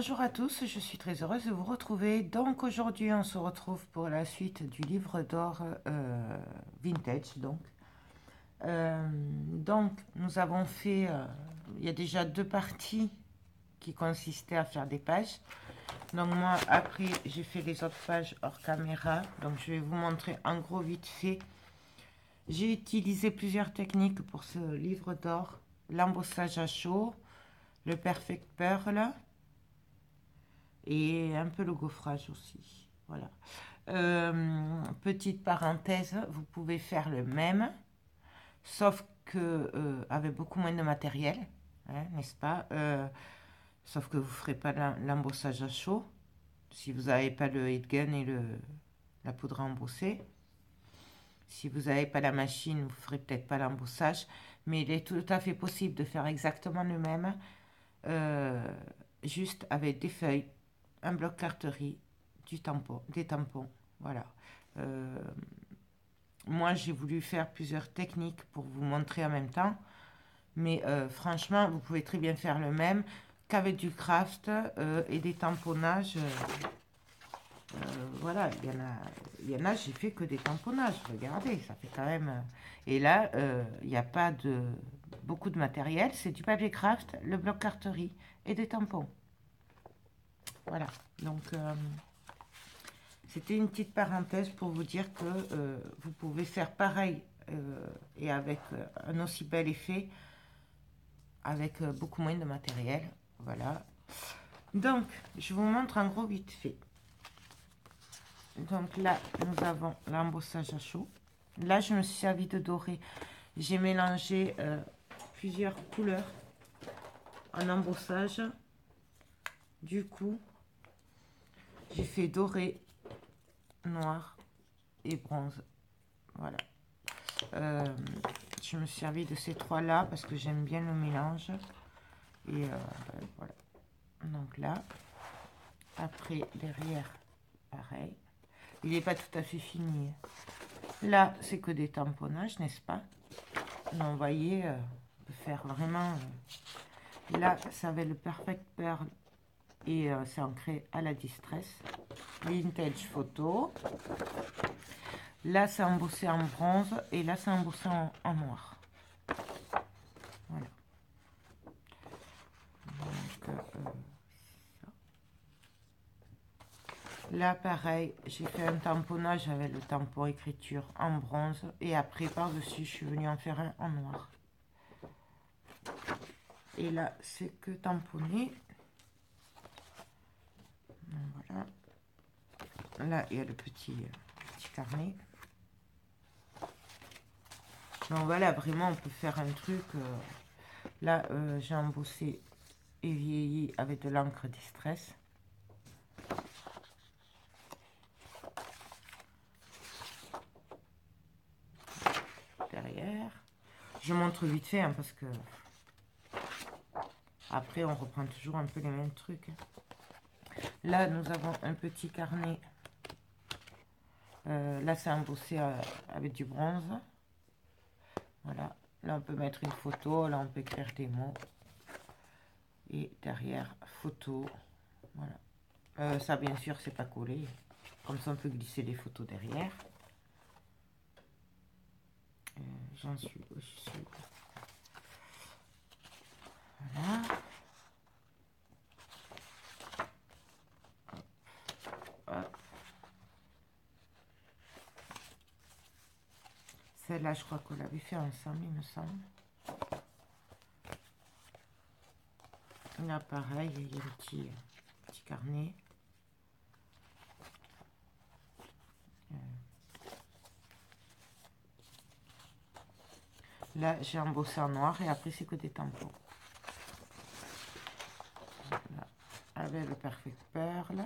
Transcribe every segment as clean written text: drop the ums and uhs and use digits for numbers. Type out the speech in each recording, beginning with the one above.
Bonjour à tous, je suis très heureuse de vous retrouver. Donc aujourd'hui, on se retrouve pour la suite du livre d'or vintage. Donc, nous avons fait, il y a déjà deux parties qui consistaient à faire des pages. Donc moi, après, j'ai fait les autres pages hors caméra. Donc je vais vous montrer en gros vite fait. J'ai utilisé plusieurs techniques pour ce livre d'or. L'embossage à chaud, le perfect pearl et un peu le gaufrage aussi. Voilà. Petite parenthèse, vous pouvez faire le même, sauf que avec beaucoup moins de matériel, hein, n'est-ce pas? Sauf que vous ne ferez pas l'embossage à chaud si vous n'avez pas le heat gun et la poudre à embosser. Si vous n'avez pas la machine, vous ne ferez peut-être pas l'embossage, mais il est tout à fait possible de faire exactement le même, euh, juste avec des feuilles, un bloc carterie, des tampons, voilà. Euh, Moi, j'ai voulu faire plusieurs techniques pour vous montrer en même temps, mais franchement, vous pouvez très bien faire le même qu'avec du craft et des tamponnages. Voilà, il y en a, j'ai fait que des tamponnages. Regardez, ça fait quand même. Et là, il n'y a pas de beaucoup de matériel, c'est du papier craft, le bloc carterie et des tampons. Voilà, donc c'était une petite parenthèse pour vous dire que vous pouvez faire pareil et avec un aussi bel effet, avec beaucoup moins de matériel. Voilà. Donc, je vous montre en gros vite fait. Donc là, nous avons l'embossage à chaud. Là, je me suis servi de doré. J'ai mélangé plusieurs couleurs en embossage. Du coup, j'ai fait doré, noir et bronze. Voilà. Je me suis servi de ces trois-là parce que j'aime bien le mélange. Et voilà. Donc là, après, derrière, pareil. Il n'est pas tout à fait fini. Là, c'est que des tamponnages, n'est-ce pas? Donc, vous voyez, on peut faire vraiment... là, ça va être le Perfect Pearl et c'est ancré à la Distress. Vintage photo. Là, c'est embossé en bronze et là, c'est embossé en noir. Voilà. Donc, là, pareil, j'ai fait un tamponnage avec le tampon écriture en bronze. Et après, par-dessus, je suis venue en faire un en noir. Et là, c'est que tamponné. Voilà. Là, il y a le petit carnet. Donc voilà, vraiment, on peut faire un truc. Là, j'ai embossé et vieilli avec de l'encre Distress. Derrière. Je montre vite fait, hein, parce que après, on reprend toujours un peu les mêmes trucs. Là, nous avons un petit carnet. Là, c'est embossé avec du bronze. Voilà. Là, on peut mettre une photo. Là, on peut écrire des mots. Et derrière, photo. Voilà. Ça, bien sûr, c'est pas collé. Comme ça, on peut glisser les photos derrière. J'en suis aussi. Voilà. Hop. Celle-là, je crois qu'on l'avait fait ensemble, il me semble. Là, pareil, il y a le petit carnet. Là, j'ai embossé en noir et après, c'est que des tampons. Là, avec le Perfect Pearl.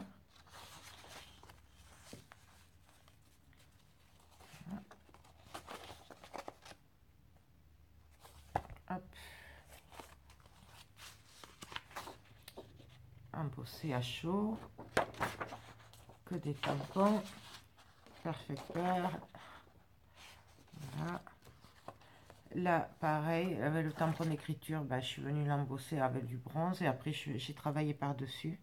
Hop. Embossé à chaud. Que des tampons. Perfect Pearl. Voilà. Là, pareil, avec le tampon d'écriture, bah, je suis venue l'embosser avec du bronze et après, j'ai travaillé par-dessus.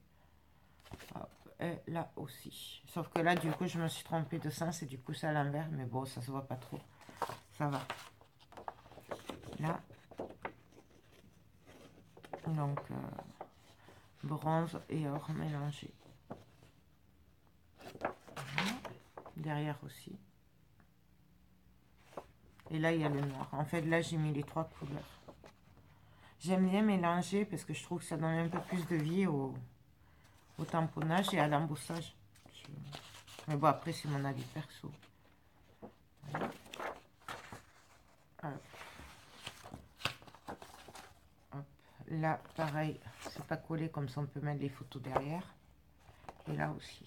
et là aussi. Sauf que là, du coup, je me suis trompée de sens et du coup, c'est à l'envers. Mais bon, ça se voit pas trop. Ça va. Là. Donc, bronze et or mélangé. Voilà. Derrière aussi. Et là, il y a le noir. En fait, là, j'ai mis les 3 couleurs. J'aime bien mélanger parce que je trouve que ça donne un peu plus de vie au tamponnage et à l'embossage. Mais bon, après, c'est mon avis perso. Voilà. Hop. Là, pareil, c'est pas collé, comme ça on peut mettre les photos derrière. Et là aussi.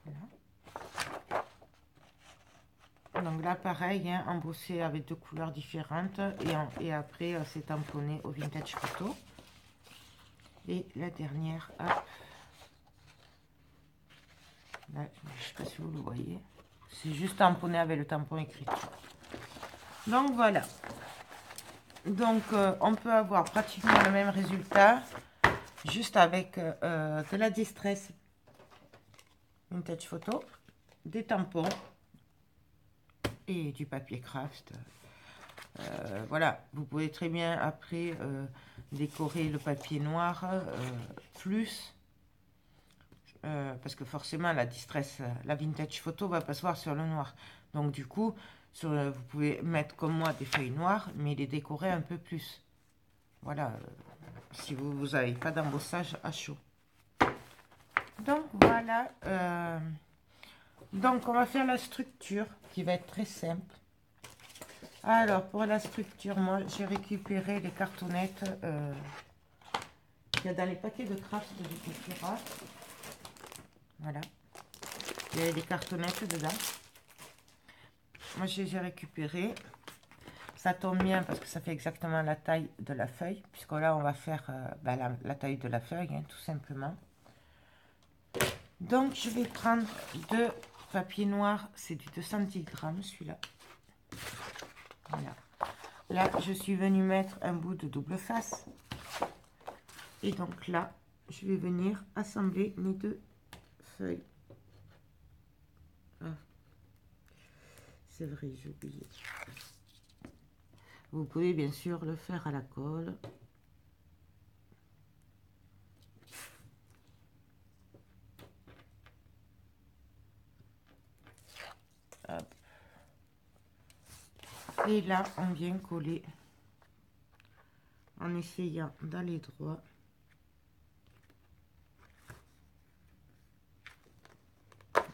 Voilà. Donc là, pareil, hein, embossé avec 2 couleurs différentes. Et après, c'est tamponné au vintage photo. Et la dernière, hop. Là, je sais pas si vous le voyez. C'est juste tamponné avec le tampon écriture. Donc voilà. Donc on peut avoir pratiquement le même résultat. Juste avec de la distress vintage photo, des tampons et du papier craft. Voilà, vous pouvez très bien après décorer le papier noir plus parce que forcément la distress, la vintage photo va pas se voir sur le noir. Donc du coup, vous pouvez mettre comme moi des feuilles noires, mais les décorer un peu plus. Voilà, si vous n'avez pas d'embossage à chaud. Donc voilà, donc on va faire la structure qui va être très simple. Alors pour la structure, moi j'ai récupéré les cartonnettes qu'il y a dans les paquets de craft de Cultura. Voilà, il y a des cartonnettes dedans. Moi je les ai récupérées. Ça tombe bien parce que ça fait exactement la taille de la feuille, puisque là on va faire la taille de la feuille, hein, tout simplement. Donc je vais prendre 2 papiers noirs, c'est du 210 grammes celui-là. Voilà. Là je suis venue mettre un bout de double face. Et donc là, je vais venir assembler mes 2 feuilles. Ah, c'est vrai, j'ai oublié. Vous pouvez bien sûr le faire à la colle. Hop. Et là, on vient coller en essayant d'aller droit.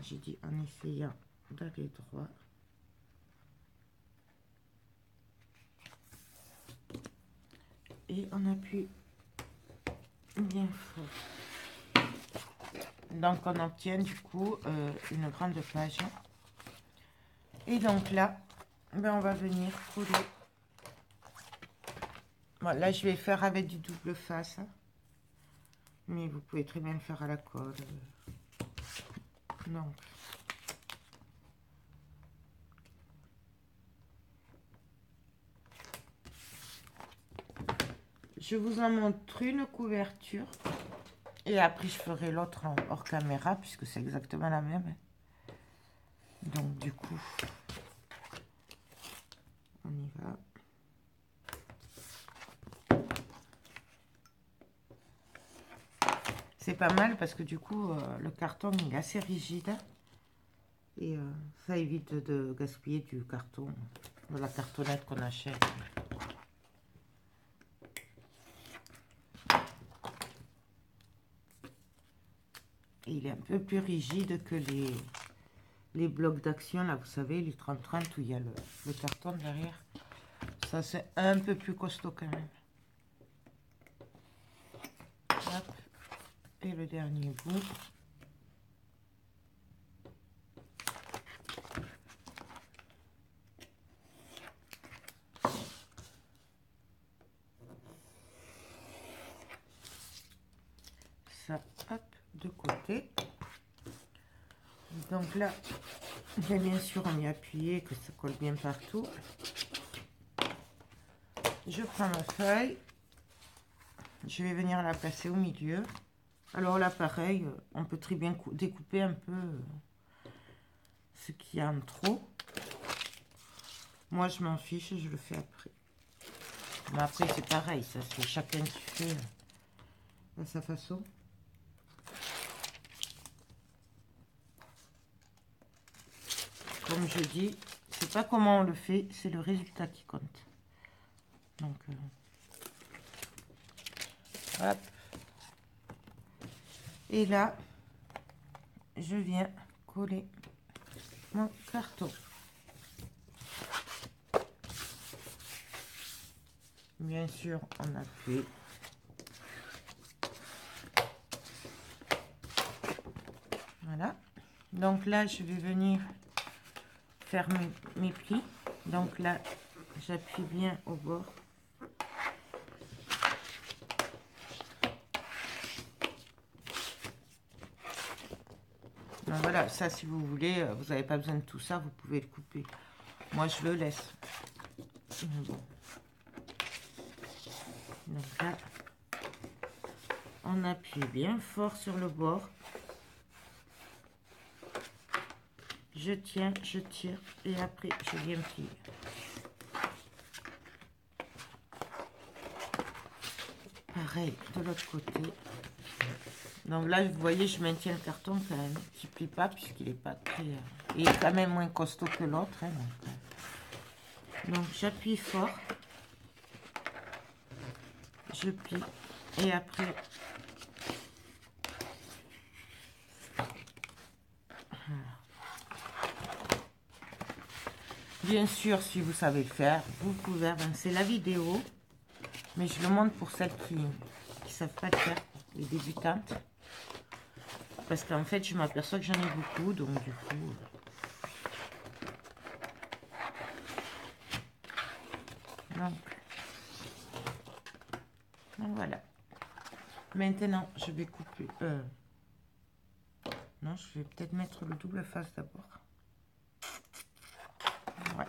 J'ai dit en essayant d'aller droit. Et on appuie bien fort. Donc on obtient du coup une grande page. Et donc là, ben, on va venir coller. Bon, là je vais faire avec du double face. Mais vous pouvez très bien le faire à la colle. Non. Je vous en montre une couverture. Et après, je ferai l'autre hors caméra, puisque c'est exactement la même. Donc, du coup, on y va. C'est pas mal parce que du coup, le carton il est assez rigide. Et ça évite de gaspiller du carton, de la cartonnette qu'on achète. Et il est un peu plus rigide que les blocs d'action, là, vous savez, les 30-30 où il y a le carton derrière. Ça, c'est un peu plus costaud quand même. Hop. Et le dernier bout. Ça, hop, de côté. Donc là, bien sûr, on y appuyer, que ça colle bien partout. Je prends ma feuille. je vais venir la placer au milieu. Alors là, pareil, on peut très bien découper un peu ce qu'il y a en trop. Moi, je m'en fiche, je le fais après. Mais après, c'est pareil, ça, c'est chacun qui fait à sa façon. Comme je dis, c'est pas comment on le fait, c'est le résultat qui compte. Donc, hop. Et là, je viens coller mon carton. Bien sûr, on appuie. Voilà. Donc là, je vais venir faire mes plis. Donc là, j'appuie bien au bord. Donc voilà, ça, si vous voulez, vous n'avez pas besoin de tout ça, vous pouvez le couper. Moi, je le laisse. Bon. Donc là, on appuie bien fort sur le bord. Je tiens, je tire et après, je viens plier. Pareil, de l'autre côté. Donc là, vous voyez, je maintiens le carton quand même, qui ne plie pas puisqu'il n'est pas très... il est quand même moins costaud que l'autre. Hein, donc j'appuie fort. Je plie. Et après... Voilà. Bien sûr, si vous savez le faire, vous pouvez avancer la vidéo. Mais je le montre pour celles qui ne savent pas le faire, les débutantes. Parce qu'en fait, je m'aperçois que j'en ai beaucoup, donc du coup... Donc voilà. Maintenant, je vais couper... Non, je vais peut-être mettre le double face d'abord. Ouais.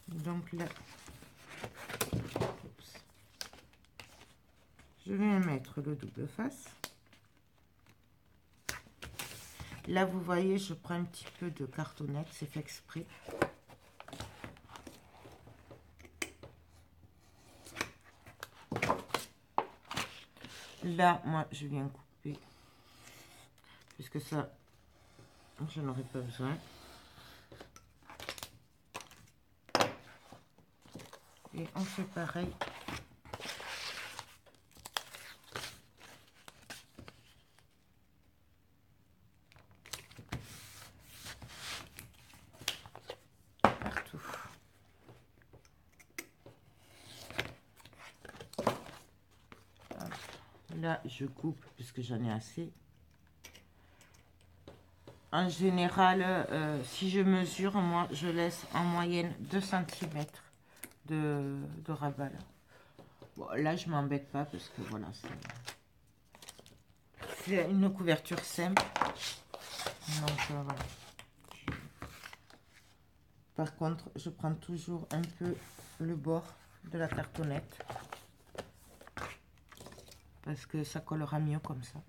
Donc là... Oups. Je vais mettre le double face. Là, vous voyez, je prends un petit peu de cartonnette, c'est fait exprès. Là, moi, je viens couper, puisque ça, je n'aurai pas besoin. Et on fait pareil. Partout. Là, je coupe puisque j'en ai assez. En général, si je mesure, moi, je laisse en moyenne 2 cm de rabat. Bon, là, je m'embête pas parce que voilà, c'est une couverture simple. Donc, voilà. Par contre, je prends toujours un peu le bord de la cartonnette. Parce que ça collera mieux comme ça.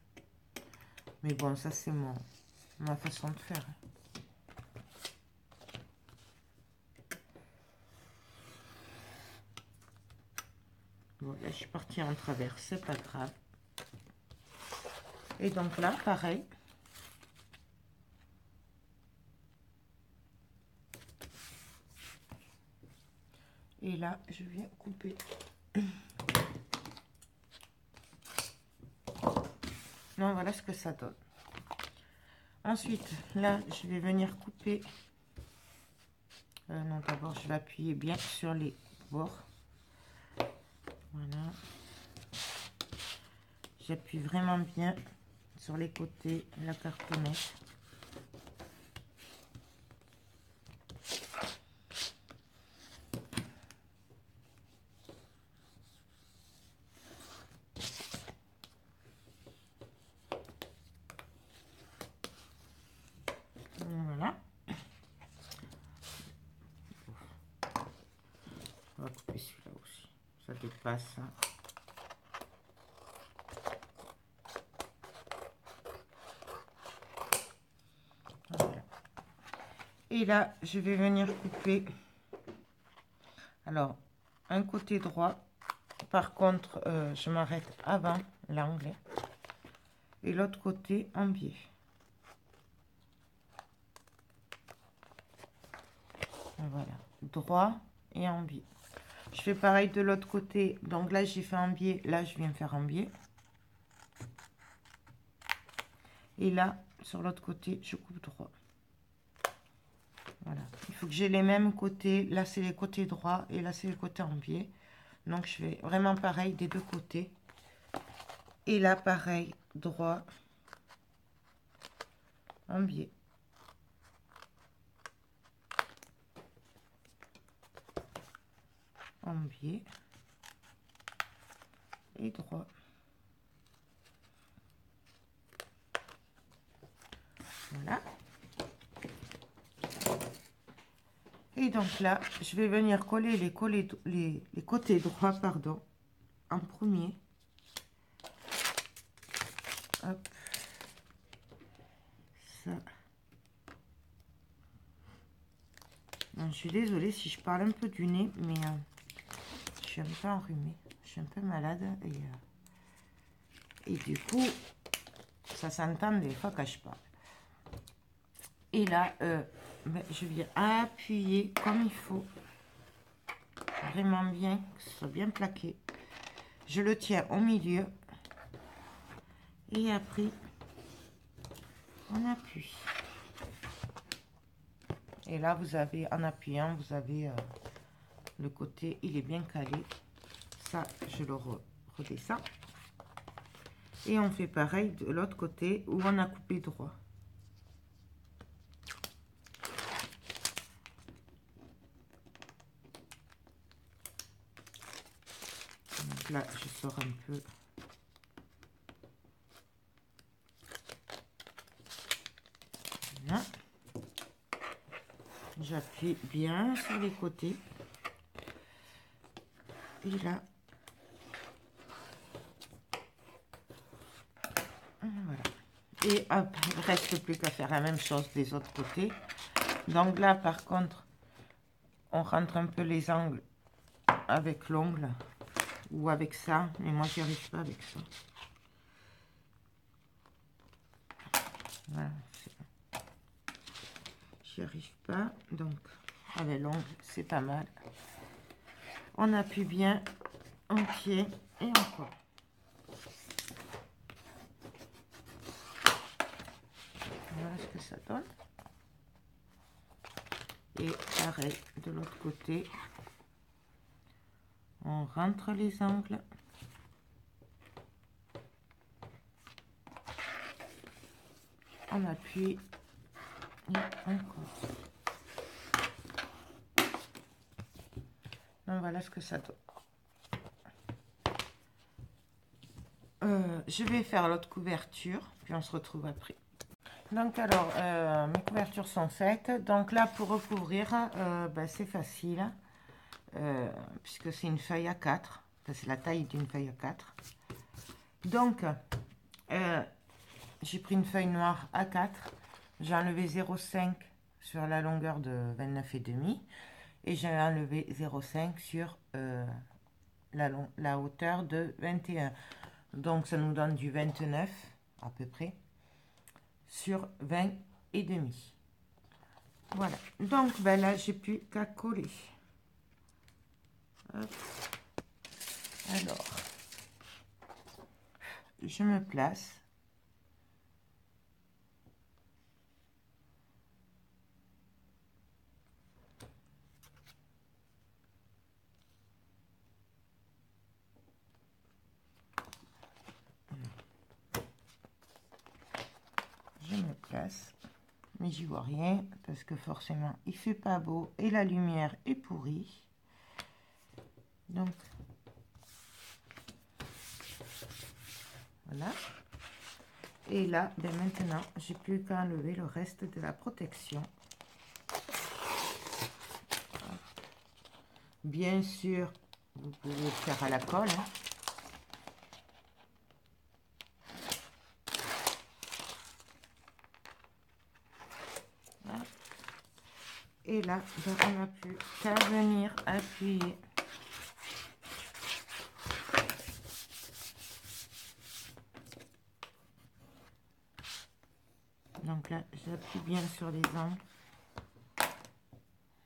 Mais bon, ça c'est ma façon de faire. Bon, là je suis partie en travers, c'est pas grave. Et donc là, pareil. Et là, je viens couper. Non, voilà ce que ça donne. Ensuite, là, je vais venir couper. Non, d'abord, je vais appuyer bien sur les bords. Voilà. J'appuie vraiment bien sur les côtés, la cartonnette. Voilà. On va couper celui-là aussi. Ça dépasse. Hein. Et là, je vais venir couper. Alors, un côté droit. Par contre, je m'arrête avant l'angle. Et l'autre côté en biais. Voilà, droit et en biais. Je fais pareil de l'autre côté. Donc là, j'ai fait un biais. Là, je viens faire un biais. Et là, sur l'autre côté, je coupe droit. Voilà. Il faut que j'ai les mêmes côtés. Là, c'est les côtés droits et là, c'est les côtés en biais. Donc, je fais vraiment pareil des deux côtés. Et là, pareil, droit, en biais. En biais. Et droit. Voilà. Et donc là, je vais venir coller les côtés droits, pardon, en premier. Hop. Ça. Donc, je suis désolée si je parle un peu du nez, mais je suis un peu enrhumée. Je suis un peu malade et du coup, ça s'entend des fois quand je parle. Et là, je viens appuyer comme il faut. Vraiment bien, que ce soit bien plaqué. Je le tiens au milieu. Et après, on appuie. Et là, vous avez, en appuyant, vous avez le côté, il est bien calé. Ça, je le redescends. Et on fait pareil de l'autre côté où on a coupé droit. Donc là, je sors un peu. Voilà. J'appuie bien sur les côtés. Et là, voilà. Et hop, il ne reste plus qu'à faire la même chose des autres côtés. Donc là, par contre, on rentre un peu les angles avec l'ongle ou avec ça. Mais moi, j'y arrive pas avec ça. Voilà. J'y arrive pas. Donc, avec l'ongle, c'est pas mal. On appuie bien un pied et encore. Voilà ce que ça donne. Et pareil, de l'autre côté, on rentre les angles. On appuie et encore. Donc voilà ce que ça donne. Je vais faire l'autre couverture, puis on se retrouve après. Donc alors, mes couvertures sont faites. Donc là, pour recouvrir, c'est facile, puisque c'est une feuille A4. C'est la taille d'une feuille A4. Donc, j'ai pris une feuille noire A4. J'ai enlevé 0,5 sur la longueur de 29,5. Et j'ai enlevé 0,5 sur la hauteur de 21. Donc, ça nous donne du 29, à peu près, sur 20 et demi. Voilà. Donc, là, j'ai plus qu'à coller. Hop. Alors, je me place. Je me place. Mais j'y vois rien parce que forcément il fait pas beau et la lumière est pourrie. Donc voilà. Et là, maintenant, j'ai plus qu'à enlever le reste de la protection. Bien sûr, vous pouvez faire à la colle. Hein. Voilà. Et là, ben, on n'a plus qu'à venir appuyer. Donc là, j'appuie bien sur les angles.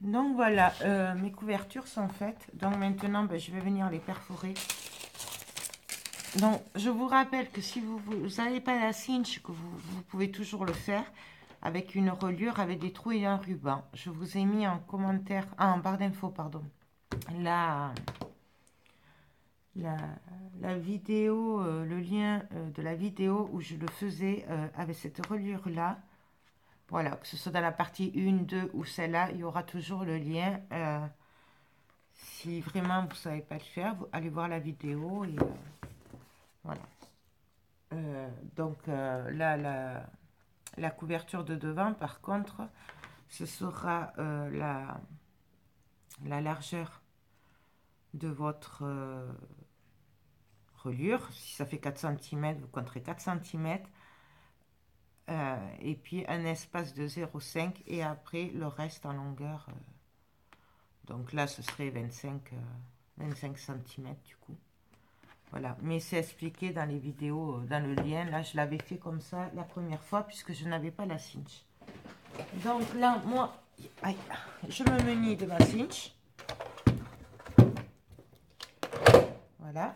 Donc voilà, mes couvertures sont faites. Donc maintenant, ben, je vais venir les perforer. Donc, je vous rappelle que si vous n'avez pas la cinch, que vous pouvez toujours le faire avec une reliure, avec des trous et un ruban. Je vous ai mis en commentaire, en barre d'infos, pardon, la vidéo, le lien de la vidéo où je le faisais avec cette reliure-là. Voilà, que ce soit dans la partie 1, 2 ou celle-là, il y aura toujours le lien. Si vraiment vous ne savez pas le faire, vous allez voir la vidéo et voilà. Donc là, la couverture de devant, par contre, ce sera la largeur de votre reliure. Si ça fait 4 cm, vous compterez 4 cm. Et puis un espace de 0,5 et après le reste en longueur. Donc là, ce serait 25 cm du coup. Voilà, mais c'est expliqué dans les vidéos, dans le lien. Là, je l'avais fait comme ça la première fois puisque je n'avais pas la cinch. Donc là, moi, aïe, je me munis de ma cinch. Voilà.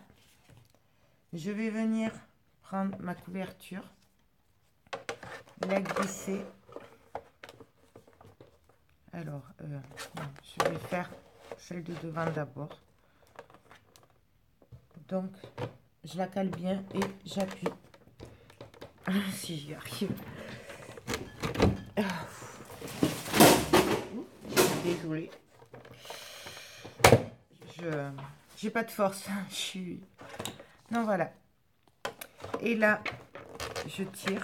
Je vais venir prendre ma couverture, la glisser. Alors, je vais faire celle de devant d'abord. Donc, je la cale bien et j'appuie. Si j'y arrive. Désolée. J'ai pas de force. Je suis... Non, voilà. Et là, je tire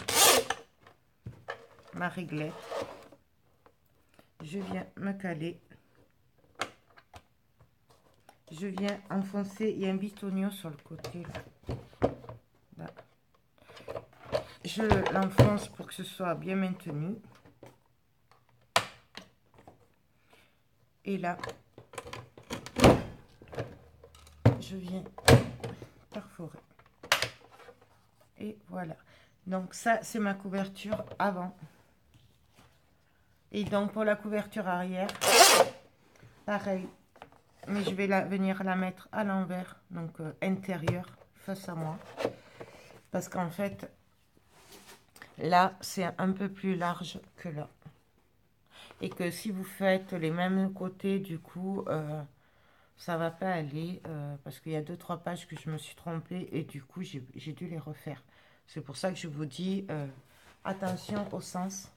ma réglette. Je viens me caler. Je viens enfoncer. Il y a un bitonio sur le côté. Là. Je l'enfonce pour que ce soit bien maintenu. Et là, je viens perforer. Et voilà. Donc ça, c'est ma couverture avant. Et donc pour la couverture arrière, pareil. Mais je vais venir la mettre à l'envers, donc intérieur, face à moi. Parce qu'en fait, là, c'est un peu plus large que là. Et que si vous faites les mêmes côtés, du coup, ça va pas aller. Parce qu'il y a 2-3 pages que je me suis trompée et du coup, j'ai dû les refaire. C'est pour ça que je vous dis, attention au sens.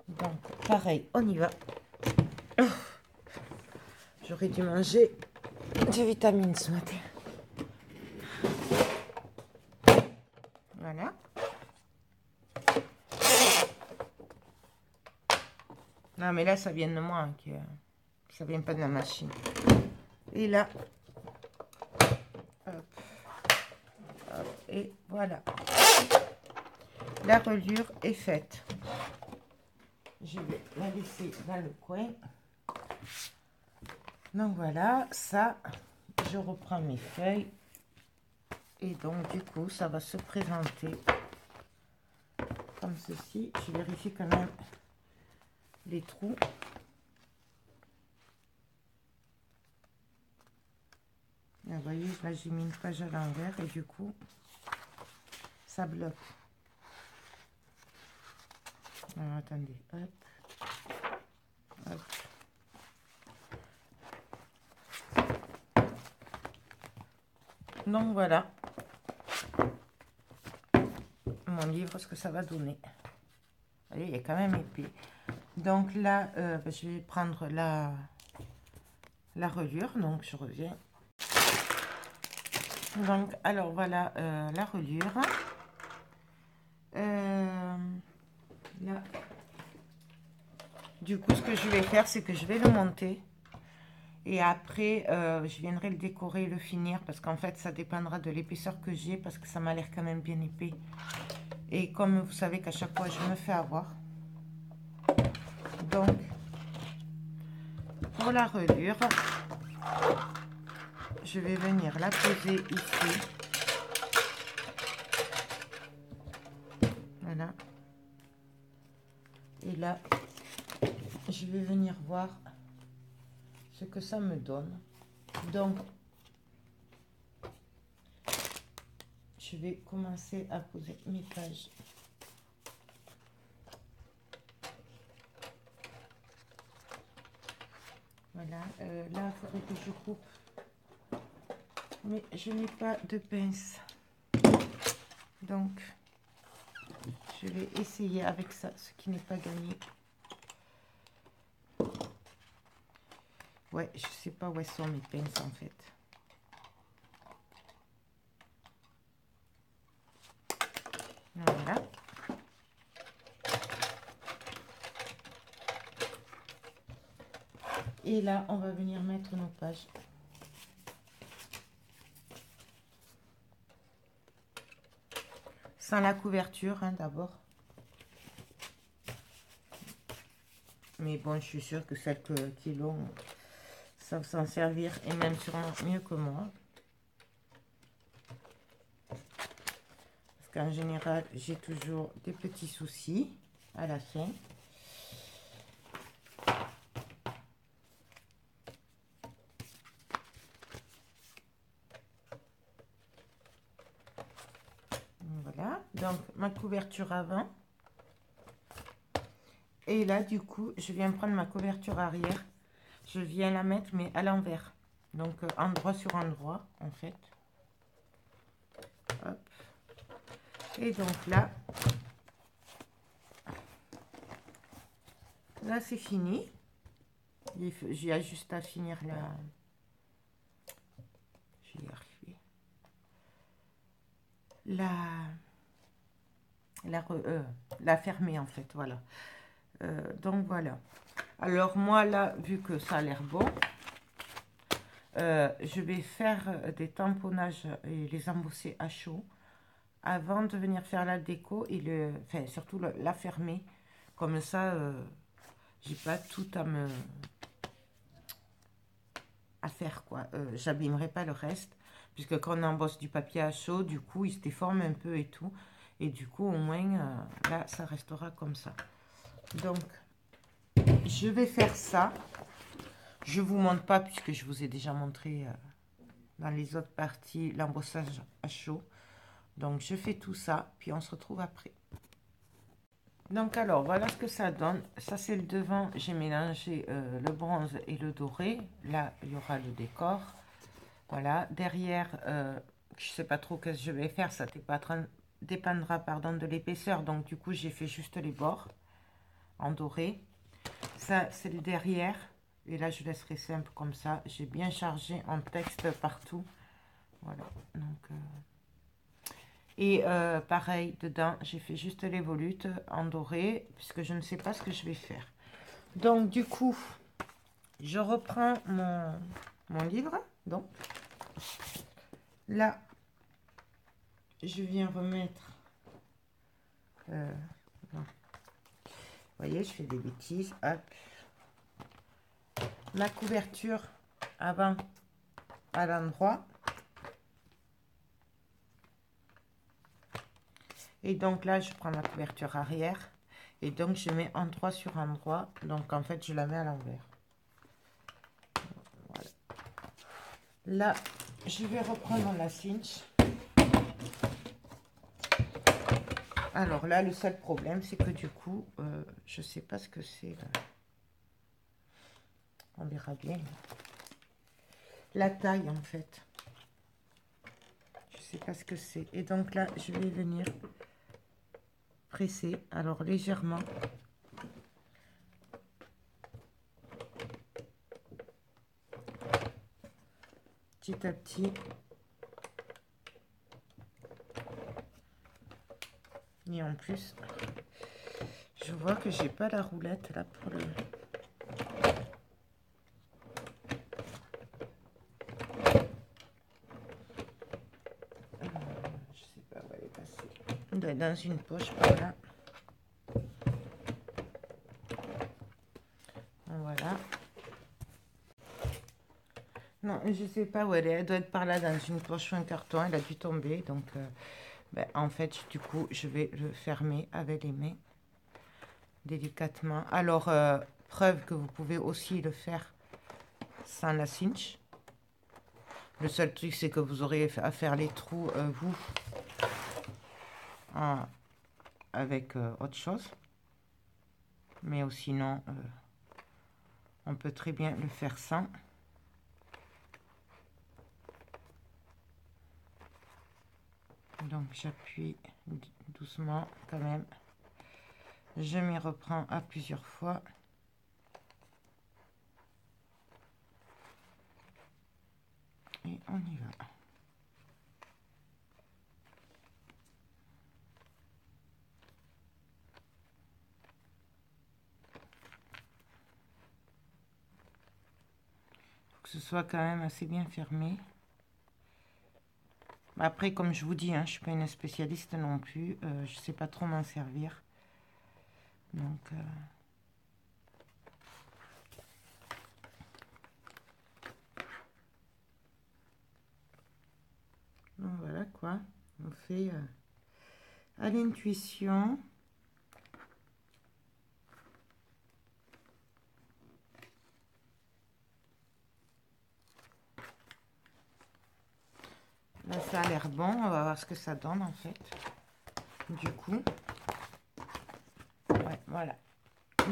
Donc, pareil, on y va. Oh, j'aurais dû manger des vitamines ce matin. Voilà. Non, mais là, ça vient de moi. Ça vient pas de la machine. Et là, hop, hop, et voilà. La reliure est faite. Je vais la laisser dans le coin. Donc voilà, ça, je reprends mes feuilles. Et donc, du coup, ça va se présenter comme ceci. Je vérifie quand même les trous. Vous voyez, là, j'ai mis une page à l'envers et du coup, ça bloque. Alors, attendez, hop, hop. Donc voilà mon livre, ce que ça va donner. Vous voyez, il est quand même épais. Donc là, je vais prendre la reliure. Donc je reviens. Donc alors voilà la reliure. Là, du coup, ce que je vais faire, c'est que je vais le monter. Et après, je viendrai le décorer, le finir. Parce qu'en fait, ça dépendra de l'épaisseur que j'ai. Parce que ça m'a l'air quand même bien épais. Et comme vous savez qu'à chaque fois, je me fais avoir. Donc, pour la reliure, je vais venir la poser ici. Voilà. Et là, je vais venir voir ce que ça me donne. Donc, je vais commencer à poser mes pages. Voilà, là, il faudrait que je coupe. Mais je n'ai pas de pince. Donc, je vais essayer avec ça, ce qui n'est pas gagné. Ouais, je sais pas où sont mes pinces en fait. Voilà. Et là, on va venir mettre nos pages. Sans la couverture, hein, d'abord. Mais bon, je suis sûre que celles qui l'ont savent s'en servir et même sûrement mieux que moi. Parce qu'en général, j'ai toujours des petits soucis à la fin. Voilà, donc ma couverture avant. Et là, du coup, je viens prendre ma couverture arrière. Je viens la mettre, mais à l'envers. Donc, endroit sur endroit, en fait. Hop. Et donc là, c'est fini. J'ai juste à finir la... Je vais y arriver. La fermer, en fait, voilà. Donc, voilà. Alors, moi, là, vu que ça a l'air bon, je vais faire des tamponnages et les embosser à chaud avant de venir faire la déco et enfin, surtout la fermer. Comme ça, j'ai pas tout à faire, quoi. J'abîmerai pas le reste, puisque quand on embosse du papier à chaud, du coup, il se déforme un peu et tout. Et du coup, au moins, là, ça restera comme ça. Donc, je vais faire ça. Je vous montre pas, puisque je vous ai déjà montré dans les autres parties l'embossage à chaud. Donc, je fais tout ça, puis on se retrouve après. Donc, alors, voilà ce que ça donne. Ça, c'est le devant. J'ai mélangé le bronze et le doré. Là, il y aura le décor. Voilà. Derrière, je sais pas trop ce que je vais faire. Ça dépendra, pardon, de l'épaisseur. Donc, du coup, j'ai fait juste les bords en doré. Ça, c'est le derrière. Et là, je laisserai simple comme ça. J'ai bien chargé en texte partout. Voilà. Donc... Et pareil, dedans, j'ai fait juste les volutes en doré, puisque je ne sais pas ce que je vais faire. Donc, du coup, je reprends mon livre. Donc, là, je viens remettre... vous voyez, je fais des bêtises. Hop. La couverture avant à l'endroit. Et donc là, je prends la couverture arrière. Et donc, je mets endroit sur endroit. Donc, en fait, je la mets à l'envers. Voilà. Là, je vais reprendre la cinch. Alors là, le seul problème, c'est que du coup, je ne sais pas ce que c'est. On verra bien. La taille, en fait. Je ne sais pas ce que c'est. Et donc là, je vais venir presser. Alors, légèrement. Petit à petit. Et en plus, je vois que j'ai pas la roulette là pour le... Je sais pas où elle est passée. Elle doit dans une poche, voilà. Voilà. Non, je sais pas où elle est. Elle doit être par là dans une poche ou un carton. Elle a dû tomber. Donc, ben, en fait, du coup, je vais le fermer avec les mains délicatement. Alors, preuve que vous pouvez aussi le faire sans la cinch. Le seul truc, c'est que vous aurez à faire les trous, vous, avec autre chose. Mais sinon, on peut très bien le faire sans. Donc j'appuie doucement quand même. Je m'y reprends à plusieurs fois. Et on y va. Faut que ce soit quand même assez bien fermé. Après, comme je vous dis, hein, je ne suis pas une spécialiste non plus. Je ne sais pas trop m'en servir. Donc, voilà quoi. On fait à l'intuition. Là, ça a l'air bon. On va voir ce que ça donne en fait. Du coup, ouais, voilà.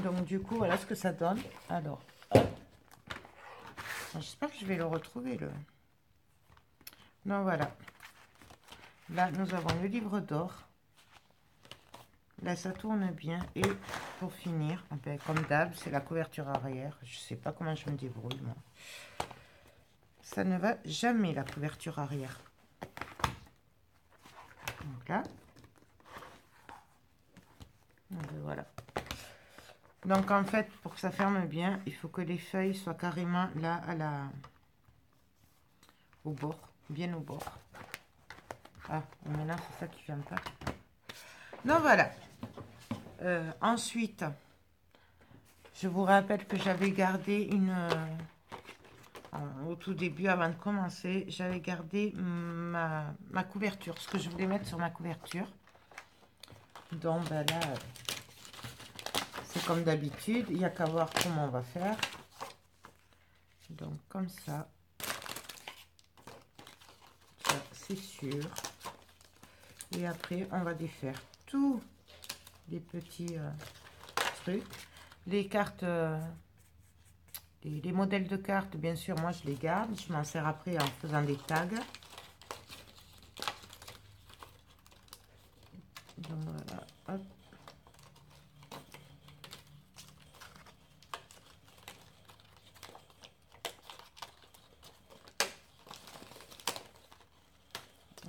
Donc, du coup, voilà ce que ça donne. Alors, j'espère que je vais le retrouver, le... Donc, voilà. Là, nous avons le livre d'or. Là, ça tourne bien. Et pour finir, ben, comme d'hab, c'est la couverture arrière. Je sais pas comment je me débrouille, moi. Ça ne va jamais, la couverture arrière. Donc là. Voilà. Donc, en fait, pour que ça ferme bien, il faut que les feuilles soient carrément là, au bord. Bien au bord. Ah, maintenant, c'est ça qui ferme pas. Donc, voilà. Ensuite, je vous rappelle que j'avais gardé une... au tout début, avant de commencer, j'avais gardé ma couverture, ce que je voulais mettre sur ma couverture. Donc, ben là, c'est comme d'habitude, il n'y a qu'à voir comment on va faire. Donc, comme ça, c'est sûr. Et après, on va défaire tous les petits trucs. Les cartes, les modèles de cartes, bien sûr, moi, je les garde. Je m'en sers après en faisant des tags. Donc, voilà, hop.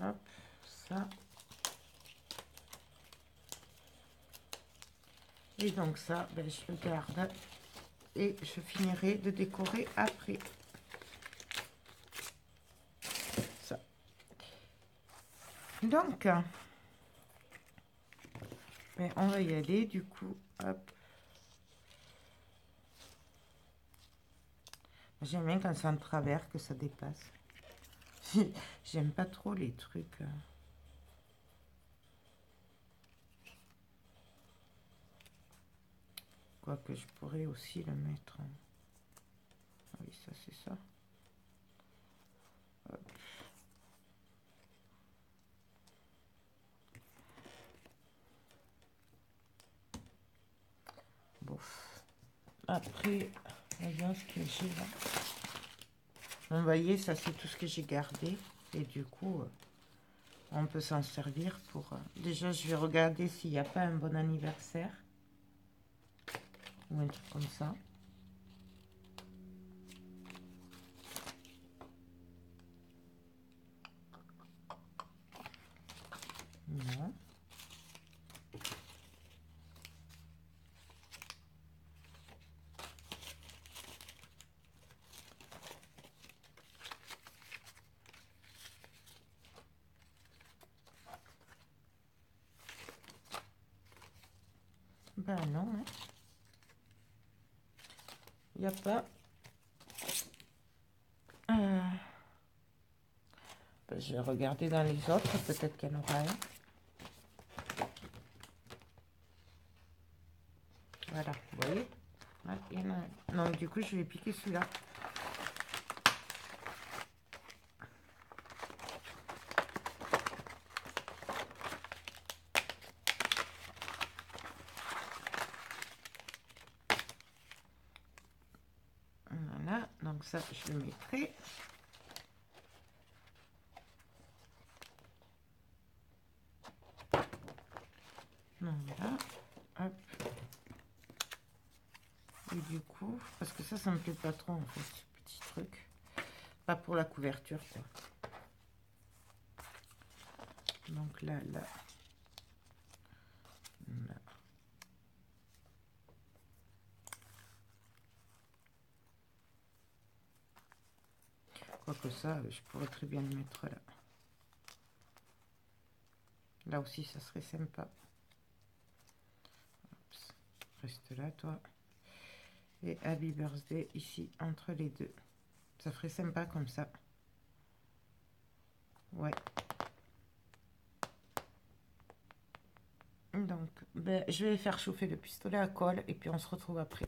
Hop, ça. Et donc ça, ben, je le garde. Et je finirai de décorer après. Ça. Donc, ben, on va y aller du coup. Hop. J'aime bien quand c'est en travers que ça dépasse. J'aime pas trop les trucs. Quoique je pourrais aussi le mettre. Ah oui, ça c'est ça. Hop. Bon. Après, voyons ce que j'ai là. Vous voyez, ça c'est tout ce que j'ai gardé. Et du coup, on peut s'en servir pour... Déjà, je vais regarder s'il n'y a pas un bon anniversaire. Ou un truc comme ça. Non. Ben non, hein. Il n'y a pas. Ben, je vais regarder dans les autres, peut-être qu'il y en aura un. Voilà, vous voyez. Ouais, il y en a un. Donc du coup, je vais piquer celui-là. Voilà, donc ça, je le mettrai. Voilà, hop. Et du coup, parce que ça me plaît pas trop en fait, ce petit truc. Pas pour la couverture, quoi. Donc là, là. Là. Quoique ça, je pourrais très bien le mettre là. Là aussi, ça serait sympa. Oups. Reste là, toi. Et Happy Birthday ici, entre les deux. Ça ferait sympa comme ça. Ouais. Donc, ben, je vais faire chauffer le pistolet à colle et puis on se retrouve après.